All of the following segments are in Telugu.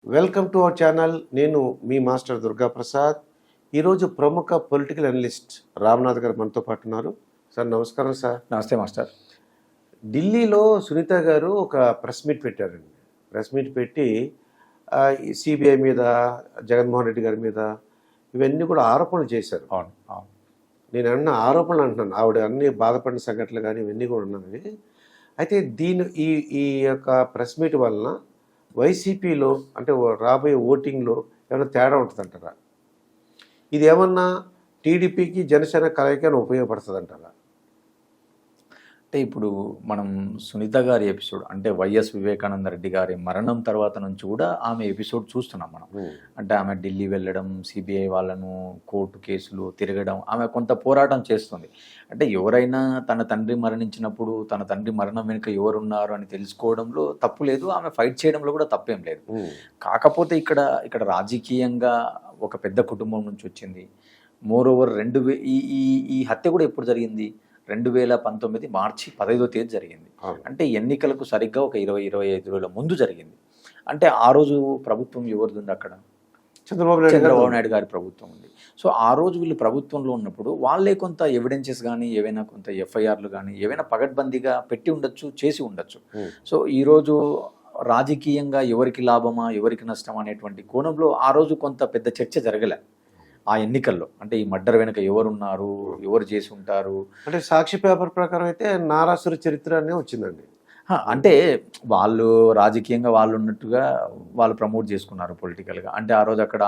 Welcome to our channel. నేను మీ మాస్టర్ దుర్గా ప్రసాద్. ఈరోజు ప్రముఖ పొలిటికల్ అనలిస్ట్ రామ్నాథ్ గారు మనతో పాటు ఉన్నారు. సార్ నమస్కారం సార్. నమస్తే మాస్టర్. ఢిల్లీలో సునీత గారు ఒక ప్రెస్ మీట్ పెట్టారండి. ప్రెస్ మీట్ పెట్టి సిబిఐ మీద, జగన్మోహన్ రెడ్డి గారి మీద ఇవన్నీ కూడా ఆరోపణలు చేశారు. అవును అవును నేను అన్న ఆరోపణలు అంటున్నాను, ఆవిడ అన్ని బాధపడిన సంఘటనలు కానీ ఇవన్నీ కూడా ఉన్నవి. అయితే ఈ ఈ యొక్క ప్రెస్ మీట్ వలన వైసీపీలో అంటే రాబోయే ఓటింగ్లో ఏమైనా తేడా ఉంటుందంటారా? ఇది ఏమన్నా టీడీపీకి జనసేన కలయికని ఉపయోగపడుతుంది అంటారా? అంటే ఇప్పుడు మనం సునీత గారి ఎపిసోడ్ అంటే వైఎస్ వివేకానంద రెడ్డి గారి మరణం తర్వాత నుంచి కూడా ఆమె ఎపిసోడ్ చూస్తున్నాం మనం. అంటే ఆమె ఢిల్లీ వెళ్ళడం, సిబిఐ వాళ్ళను కోర్టు కేసులు తిరగడం, ఆమె కొంత పోరాటం చేస్తుంది. అంటే ఎవరైనా తన తండ్రి మరణించినప్పుడు తన తండ్రి మరణం వెనుక ఎవరున్నారు అని తెలుసుకోవడంలో తప్పు లేదు, ఆమె ఫైట్ చేయడంలో కూడా తప్పేం లేదు. కాకపోతే ఇక్కడ రాజకీయంగా ఒక పెద్ద కుటుంబం నుంచి వచ్చింది. మోర్ ఓవర్ ఈ హత్య కూడా ఎప్పుడు జరిగింది? 2019 మార్చి 15వ తేదీ జరిగింది. అంటే ఎన్నికలకు సరిగ్గా ఒక 20-25 రోజుల ముందు జరిగింది. అంటే ఆ రోజు ప్రభుత్వం ఎవరిది ఉంది అక్కడ? చంద్రబాబు నాయుడు గారి ప్రభుత్వం ఉంది. సో ఆ రోజు వీళ్ళు ప్రభుత్వంలో ఉన్నప్పుడు వాళ్ళే కొంత ఎవిడెన్సెస్ కానీ ఏవైనా కొంత ఎఫ్ఐఆర్లు కానీ ఏవైనా పగడ్బందీగా పెట్టి ఉండొచ్చు, చేసి ఉండొచ్చు. సో ఈరోజు రాజకీయంగా ఎవరికి లాభమా ఎవరికి నష్టం అనేటువంటి కోణంలో ఆ రోజు కొంత పెద్ద చర్చ జరగలే ఆ ఎన్నికల్లో. అంటే ఈ మర్డర్ వెనుక ఎవరున్నారు, ఎవరు చేసి ఉంటారు అంటే సాక్షి పేపర్ ప్రకారం అయితే నారాసుర చరిత్ర అనే వచ్చిందండి. అంటే వాళ్ళు రాజకీయంగా వాళ్ళు ఉన్నట్టుగా వాళ్ళు ప్రమోట్ చేసుకున్నారు పొలిటికల్గా. అంటే ఆ రోజు అక్కడ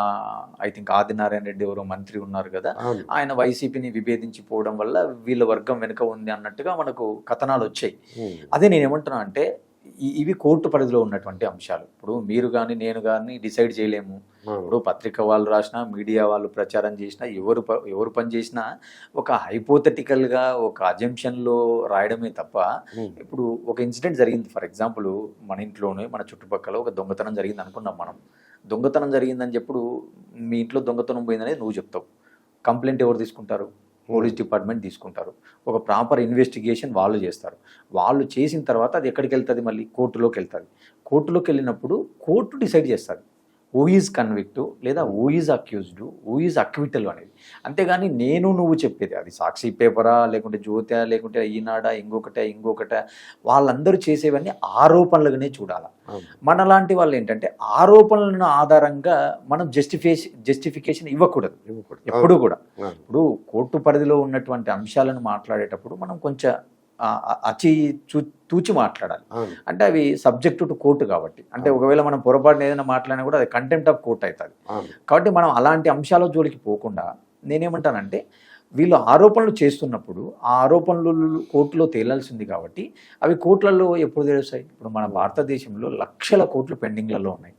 ఐ థింక్ ఆదినారాయణ రెడ్డి ఎవరో మంత్రి ఉన్నారు కదా, ఆయన వైసీపీని విభేదించిపోవడం వల్ల వీళ్ళ వర్గం వెనుక ఉంది అన్నట్టుగా మనకు కథనాలు వచ్చాయి. అదే నేనేమంటున్నా అంటే ఇవి కోర్టు పరిధిలో ఉన్నటువంటి అంశాలు. ఇప్పుడు మీరు కానీ నేను కానీ డిసైడ్ చేయలేము. ఇప్పుడు పత్రిక వాళ్ళు రాసినా, మీడియా వాళ్ళు ప్రచారం చేసినా, ఎవరు పని చేసినా ఒక హైపోథెటికల్గా ఒక అజంప్షన్లో రాయడమే తప్ప. ఇప్పుడు ఒక ఇన్సిడెంట్ జరిగింది, ఫర్ ఎగ్జాంపుల్ మన ఇంట్లోనే మన చుట్టుపక్కల ఒక దొంగతనం జరిగింది అనుకున్నాం మనం. దొంగతనం జరిగిందని చెప్పుడు మీ ఇంట్లో దొంగతనం పోయిందనేది నువ్వు చెప్తావు. కంప్లైంట్ ఎవరు తీసుకుంటారు? పోలీస్ డిపార్ట్మెంట్ తీసుకుంటారు. ఒక ప్రాపర్ ఇన్వెస్టిగేషన్ వాళ్ళు చేస్తారు. వాళ్ళు చేసిన తర్వాత అది ఎక్కడికి వెళ్తుంది? మళ్ళీ కోర్టులోకి వెళ్తుంది. కోర్టులోకి వెళ్ళినప్పుడు కోర్టు డిసైడ్ చేస్తుంది హూ ఈజ్ కన్విక్టు లేదా who is accused, who is acquittal అనేది. అంతేగాని నువ్వు చెప్పేది అది సాక్షి పేపరా, లేకుంటే జ్యోతి, లేకుంటే ఈనాడా, ఇంకొకట వాళ్ళందరూ చేసేవన్నీ ఆరోపణలుగానే చూడాలి. మనలాంటి వాళ్ళు ఏంటంటే ఆరోపణలను ఆధారంగా మనం జస్టిఫికేషన్ ఇవ్వకూడదు ఎప్పుడు కూడా. ఇప్పుడు కోర్టు పరిధిలో ఉన్నటువంటి అంశాలను మాట్లాడేటప్పుడు మనం కొంచెం తూచి మాట్లాడాలి. అంటే అవి సబ్జెక్టు టు కోర్టు కాబట్టి. అంటే ఒకవేళ మనం పొరపాటున ఏదైనా మాట్లాడినా కూడా అది కంటెంప్ట్ ఆఫ్ కోర్ట్ అవుతుంది. కాబట్టి మనం అలాంటి అంశాల జోలికి పోకుండా నేనేమంటానంటే వీళ్ళు ఆరోపణలు చేస్తున్నప్పుడు ఆ ఆరోపణలు కోర్టులో తేలాల్సింది కాబట్టి అవి కోర్టులలో ఎప్పుడు తెలుస్తాయి? ఇప్పుడు మన భారతదేశంలో లక్షల కోట్లు పెండింగ్లలో ఉన్నాయి.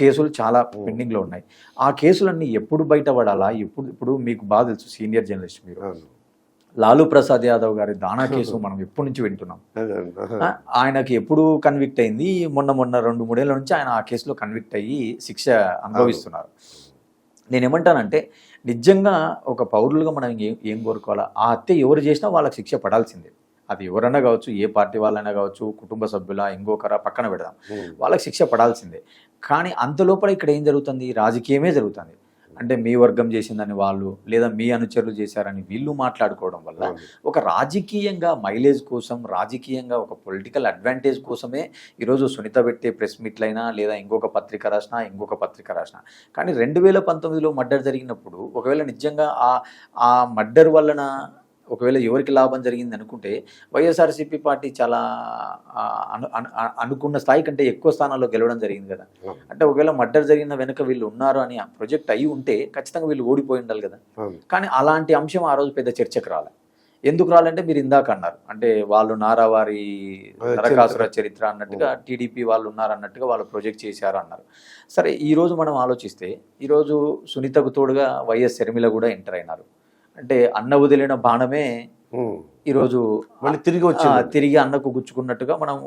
కేసులు చాలా పెండింగ్లో ఉన్నాయి. ఆ కేసులన్నీ ఎప్పుడు బయటపడాలా? ఇప్పుడు మీకు బాగా తెలుసు, సీనియర్ జర్నలిస్ట్ మీరు, లాలూ ప్రసాద్ యాదవ్ గారి దాణా కేసు మనం ఎప్పటి నుంచి వింటున్నాం. ఆయనకి ఎప్పుడు కన్విక్ట్ అయింది? మొన్న 2-3 ఏళ్ళ నుంచి ఆయన ఆ కేసులో కన్విక్ట్ అయ్యి శిక్ష అనుభవిస్తున్నారు. నేనేమంటానంటే నిజంగా ఒక పౌరులుగా మనం ఏం కోరుకోవాలా? ఆ హత్య ఎవరు చేసినా వాళ్ళకి శిక్ష పడాల్సిందే. అది ఎవరైనా కావచ్చు, ఏ పార్టీ వాళ్ళైనా కావచ్చు, కుటుంబ సభ్యుల ఇంకొకరా పక్కన పెడదాం, వాళ్ళకి శిక్ష పడాల్సిందే. కానీ అంతలోపల ఇక్కడ ఏం జరుగుతుంది? రాజకీయమే జరుగుతుంది. అంటే మీ వర్గం చేసిందని వాళ్ళు, లేదా మీ అనుచరులు చేశారని వీళ్ళు మాట్లాడుకోవడం వల్ల ఒక రాజకీయంగా మైలేజ్ కోసం, రాజకీయంగా ఒక పొలిటికల్ అడ్వాంటేజ్ కోసమే ఈరోజు సునీత పెట్టే ప్రెస్ మీట్లైనా, లేదా ఇంకొక పత్రిక రాసినా. కానీ 2019లో మర్డర్ జరిగినప్పుడు ఒకవేళ నిజంగా ఆ మర్డర్ వలన ఒకవేళ ఎవరికి లాభం జరిగింది అనుకుంటే వైఎస్ఆర్సీపీ పార్టీ చాలా అనుకున్న స్థాయి కంటే ఎక్కువ స్థానాల్లో గెలవడం జరిగింది కదా. అంటే ఒకవేళ మర్డర్ జరిగిన వెనుక వీళ్ళు ఉన్నారు అని ఆ ప్రాజెక్ట్ అయ్యి ఉంటే ఖచ్చితంగా వీళ్ళు ఓడిపోయి ఉండాలి కదా. కానీ అలాంటి అంశం ఆ రోజు పెద్ద చర్చకు రాలే. ఎందుకు రాలంటే మీరు ఇందాక అన్నారు, అంటే వాళ్ళు నారావారి నరకాసుర చరిత్ర అన్నట్టుగా టీడీపీ వాళ్ళు ఉన్నారన్నట్టుగా వాళ్ళు ప్రొజెక్ట్ చేశారు అన్నారు. సరే, ఈరోజు మనం ఆలోచిస్తే ఈరోజు సునీతకు తోడుగా వైఎస్ షర్మిల కూడా ఎంటర్ అయినారు. అంటే అన్న వదిలిన బాణమే ఈరోజు మళ్ళీ తిరిగి అన్నకు గుచ్చుకున్నట్టుగా మనం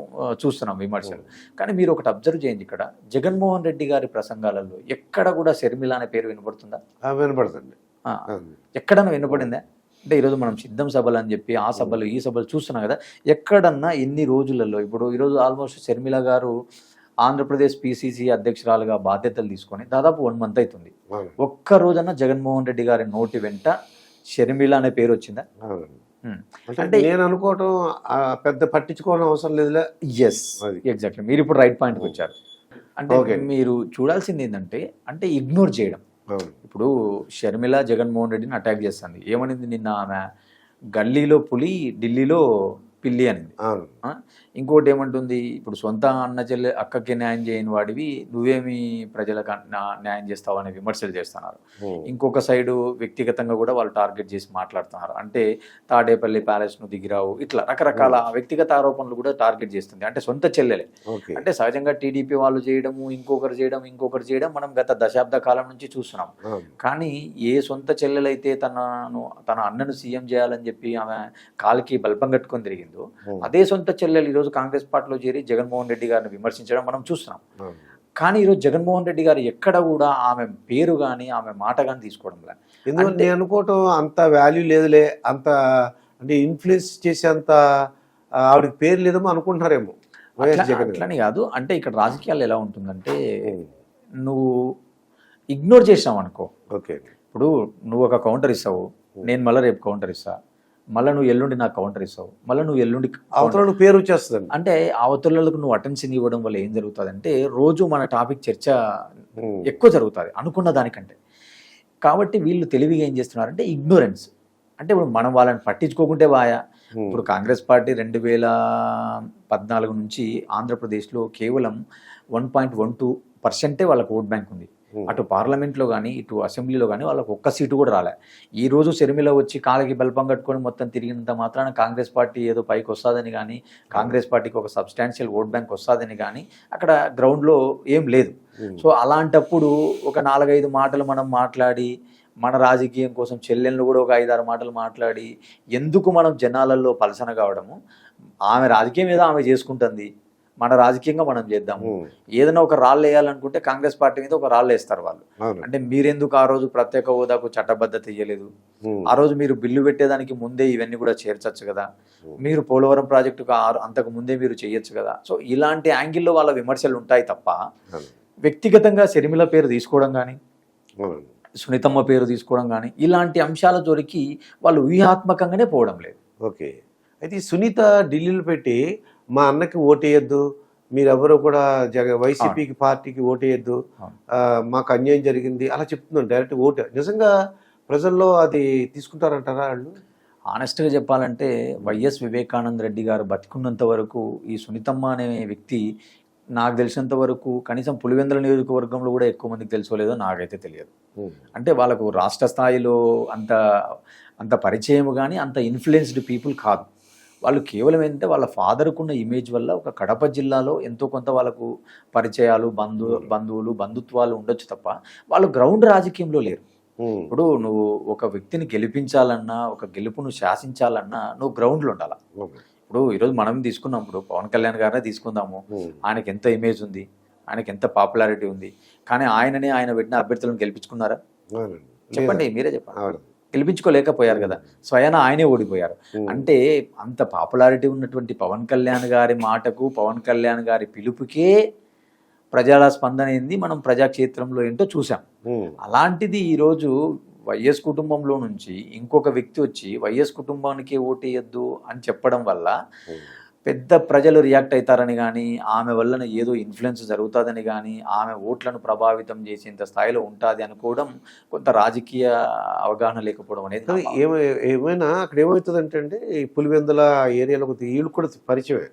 చూస్తున్నాం విమర్శలు. కానీ మీరు ఒకటి అబ్జర్వ్ చేయండి, ఇక్కడ జగన్మోహన్ రెడ్డి గారి ప్రసంగాలలో ఎక్కడ కూడా షర్మిల అనే పేరు వినపడుతుందా? వినపడుతుంది. ఎక్కడన్నా వినపడిందా? అంటే ఈరోజు మనం సిద్ధం సభలు అని చెప్పి ఆ సభలు ఈ సభలు చూస్తున్నాం కదా. ఎక్కడన్నా ఎన్ని రోజులలో, ఇప్పుడు ఈరోజు ఆల్మోస్ట్ షర్మిల గారు ఆంధ్రప్రదేశ్ పిసిసి అధ్యక్షురాలుగా బాధ్యతలు తీసుకొని దాదాపు 1 month అవుతుంది. అవును. ఒక్క రోజన్నా జగన్మోహన్ రెడ్డి గారి నోటి వెంట షర్మిల అనే పేరు వచ్చిందా? అవునండి. ఉమ్. అంటే నేను అనుకోవటం పెద్ద పట్టించుకోవడం అవసరం లేదులే. ఎస్, ఎగ్జాక్ట్లీ, మీరు ఇప్పుడు రైట్ పాయింట్కి వచ్చారు. అంటే Okay. మీరు చూడాల్సింది ఏంటంటే అంటే ఇగ్నోర్ చేయడం. అవును. ఇప్పుడు షర్మిల జగన్మోహన్ రెడ్డిని అటాక్ చేస్తుంది. ఏమనింది నిన్న ఆమె? గల్లీలో పులి ఢిల్లీలో పిల్లి అనింది. అవును. ఆ? ఇంకోటి ఏమంటుంది, ఇప్పుడు సొంత అన్న చెల్లె అక్కకి న్యాయం చేయని వాడివి నువ్వేమి ప్రజలకు న్యాయం చేస్తావు అనే విమర్శలు చేస్తున్నారు. ఇంకొక సైడు వ్యక్తిగతంగా కూడా వాళ్ళు టార్గెట్ చేసి మాట్లాడుతున్నారు. అంటే తాడేపల్లి ప్యాలెస్ను దిగిరావు, ఇట్లా రకరకాల వ్యక్తిగత ఆరోపణలు కూడా టార్గెట్ చేస్తుంది. అంటే సొంత చెల్లెలే. ఓకే. అంటే సహజంగా టీడీపీ వాళ్ళు చేయడము, ఇంకొకరు చేయడం మనం గత దశాబ్ద కాలం నుంచి చూస్తున్నాం. కానీ ఏ సొంత చెల్లెలైతే తన అన్నను సీఎం చేయాలని చెప్పి ఆమె కాలికి బల్పం కట్టుకొని తిరిగిందో, అదే సొంత చెల్లెలు ఈరోజు కాంగ్రెస్ పార్టీలో చేరి జగన్మోహన్ రెడ్డి గారిని విమర్శించడం మనం చూస్తున్నాం. కానీ ఈరోజు జగన్మోహన్ రెడ్డి గారు ఎక్కడ కూడా ఆమె పేరు కానీ ఆమె మాట కానీ తీసుకోవడం లేదు. ఎందుకంటే నేను అనుకోవటం అంత వాల్యూ లేదులే, అంత అంటే ఇన్ఫ్లుయెన్స్ చేసేంత ఆవిడకి పేరు లేదేమో అనుకుంటున్నారేమో. అట్లని కాదు, అంటే ఇక్కడ రాజకీయాలు ఎలా ఉంటుందంటే నువ్వు ఇగ్నోర్ చేసావు అనుకో. ఓకే. ఇప్పుడు నువ్వు ఒక కౌంటర్ ఇస్తావు, నేను మళ్ళీ రేపు కౌంటర్ ఇస్తా, మళ్ళీ నువ్వు ఎల్లుండి నాకు కౌంటర్ ఇస్తావు, మళ్ళీ నువ్వు ఎల్లుండి అవతల పేరు వచ్చేస్తుంది. అంటే అవతలకు నువ్వు అటెన్షన్ ఇవ్వడం వల్ల ఏం జరుగుతుంది అంటే రోజు మన టాపిక్ చర్చ ఎక్కువ జరుగుతుంది అనుకున్న దానికంటే. కాబట్టి వీళ్ళు తెలివిగా ఏం చేస్తున్నారంటే ఇగ్నోరెన్స్. అంటే ఇప్పుడు మనం వాళ్ళని పట్టించుకోకుంటే వాయా. ఇప్పుడు కాంగ్రెస్ పార్టీ 2014 నుంచి ఆంధ్రప్రదేశ్లో కేవలం 1.12% వాళ్ళకు ఓట్ బ్యాంక్ ఉంది. అటు పార్లమెంట్లో కానీ ఇటు అసెంబ్లీలో కానీ వాళ్ళకు ఒక్క సీటు కూడా రాలే. ఈ రోజు షర్మిల వచ్చి కాళ్ళకి బల్పం కట్టుకొని మొత్తం తిరిగినంత మాత్రాన కాంగ్రెస్ పార్టీ ఏదో పైకి వస్తుందని కానీ, కాంగ్రెస్ పార్టీకి ఒక సబ్స్టాన్షియల్ ఓట్ బ్యాంక్ వస్తుందని కానీ అక్కడ గ్రౌండ్లో ఏం లేదు. సో అలాంటప్పుడు ఒక 4-5 మాటలు మనం మాట్లాడి, మన రాజకీయం కోసం చెల్లెళ్ళు కూడా ఒక 5-6 మాటలు మాట్లాడి ఎందుకు మనం జనాలలో పలసన కావడము? ఆమె రాజకీయం ఏదో ఆమె చేసుకుంటుంది, మన రాజకీయంగా మనం చేద్దాము. ఏదైనా ఒక రాళ్ళు వేయాలనుకుంటే కాంగ్రెస్ పార్టీ మీద ఒక రాళ్ళు వేస్తారు వాళ్ళు. అంటే మీరెందుకు ఆ రోజు ప్రత్యేక హోదాకు చట్టబద్ధత ఇయ్యలేదు? ఆ రోజు మీరు బిల్లు పెట్టేదానికి ముందే ఇవన్నీ కూడా చేర్చచ్చు కదా. మీరు పోలవరం ప్రాజెక్టుకు అంతకు ముందే మీరు చేయొచ్చు కదా. సో ఇలాంటి యాంగిల్లో వాళ్ళ విమర్శలు ఉంటాయి తప్ప వ్యక్తిగతంగా షర్మిల పేరు తీసుకోవడం కానీ, సునీతమ్మ పేరు తీసుకోవడం కానీ ఇలాంటి అంశాల జోలికి వాళ్ళు వ్యూహాత్మకంగానే పోవడం లేదు. ఓకే. అయితే ఈ సునీత ఢిల్లీలో పెట్టి మా అన్నకి ఓటేయద్దు, మీరెవరూ కూడా వైసీపీకి పార్టీకి ఓటేయద్దు, మాకు అన్యాయం జరిగింది అలా చెప్తున్నాను. డైరెక్ట్ ఓటు నిజంగా ప్రజల్లో అది తీసుకుంటారంటారా వాళ్ళు? ఆనెస్ట్గా చెప్పాలంటే వైఎస్ వివేకానంద రెడ్డి గారు బతికున్నంత వరకు ఈ సునీతమ్మ అనే వ్యక్తి నాకు తెలిసినంత వరకు కనీసం పులివెందుల నియోజకవర్గంలో కూడా ఎక్కువ మందికి తెలుసుకోలేదో నాకైతే తెలియదు. అంటే వాళ్ళకు రాష్ట్ర స్థాయిలో అంత పరిచయం కానీ అంత ఇన్ఫ్లుయెన్స్డ్ పీపుల్ కాదు. వాళ్ళు కేవలం ఏంటంటే వాళ్ళ ఫాదర్కున్న ఇమేజ్ వల్ల ఒక కడప జిల్లాలో ఎంతో కొంత వాళ్ళకు పరిచయాలు, బంధువులు, బంధుత్వాలు ఉండొచ్చు తప్ప వాళ్ళు గ్రౌండ్ రాజకీయంలో లేరు. ఇప్పుడు నువ్వు ఒక వ్యక్తిని గెలిపించాలన్నా, ఒక గెలుపును శాసించాలన్నా నువ్వు గ్రౌండ్లో ఉండాలి. ఇప్పుడు ఈరోజు మనం తీసుకున్నాం, ఇప్పుడు పవన్ కళ్యాణ్ గారినే తీసుకుందాము. ఆయనకి ఎంత ఇమేజ్ ఉంది, ఆయనకి ఎంత పాపులారిటీ ఉంది, కానీ ఆయన పెట్టిన అభ్యర్థులను గెలిపించుకున్నారా? చెప్పండి, మీరే చెప్పండి. గెలిపించుకోలేకపోయారు కదా, స్వయాన ఆయనే ఓడిపోయారు. అంటే అంత పాపులారిటీ ఉన్నటువంటి పవన్ కళ్యాణ్ గారి మాటకు, పవన్ కళ్యాణ్ గారి పిలుపుకే ప్రజల స్పందన ఏంది మనం ప్రజాక్షేత్రంలో ఏంటో చూసాం. అలాంటిది ఈరోజు వైఎస్ కుటుంబంలో నుంచి ఇంకొక వ్యక్తి వచ్చి వైఎస్ కుటుంబానికి ఓటేయద్దు అని చెప్పడం వల్ల పెద్ద ప్రజలు రియాక్ట్ అవుతారని కానీ, ఆమె వలన ఏదో ఇన్ఫ్లుయెన్స్ జరుగుతుందని కానీ, ఆమె ఓట్లను ప్రభావితం చేసేంత స్థాయిలో ఉంటుంది అనుకోవడం కొంత రాజకీయ అవగాహన లేకపోవడం అనేది. ఏమైనా అక్కడ ఏమవుతుందంటే ఈ పులివెందుల ఏరియాలో వీళ్ళు కూడా పరిచయమే.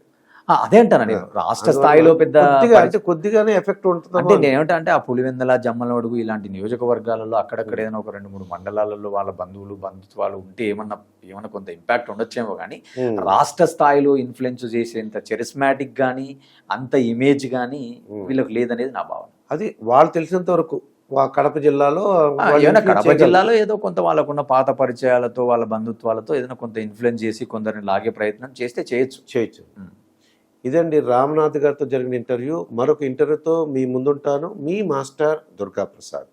అదే అంటాను నేను, రాష్ట్ర స్థాయిలో పెద్ద కొద్దిగానే ఎఫెక్ట్ ఉంటుంది. అంటే నేనేమిటంటే ఆ పులివెందుల, జమ్మలమడుగు ఇలాంటి నియోజకవర్గాలలో అక్కడక్కడ ఏదైనా ఒక 2-3 మండలాలలో వాళ్ళ బంధుత్వాలు ఉంటే ఏమన్నా కొంత ఇంపాక్ట్ ఉండొచ్చేమో, కానీ రాష్ట్ర స్థాయిలో ఇన్ఫ్లుయెన్స్ చేసేంత చెరిస్మాటిక్ కానీ అంత ఇమేజ్ కానీ వీళ్ళకి లేదనేది నా భావన. అది వాళ్ళు తెలిసినంత వరకు కడప జిల్లాలో ఏదో కొంత వాళ్ళకున్న పాత పరిచయాలతో, వాళ్ళ బంధుత్వాలతో ఏదైనా కొంత ఇన్ఫ్లుయెన్స్ చేసి కొందరిని లాగే ప్రయత్నం చేస్తే చేయొచ్చు. ఇదండి రామ్నాథ్ గారితో జరిగిన ఇంటర్వ్యూ. మరొక ఇంటర్వ్యూతో మీ ముందుంటాను. మీ మాస్టర్ దుర్గా ప్రసాద్.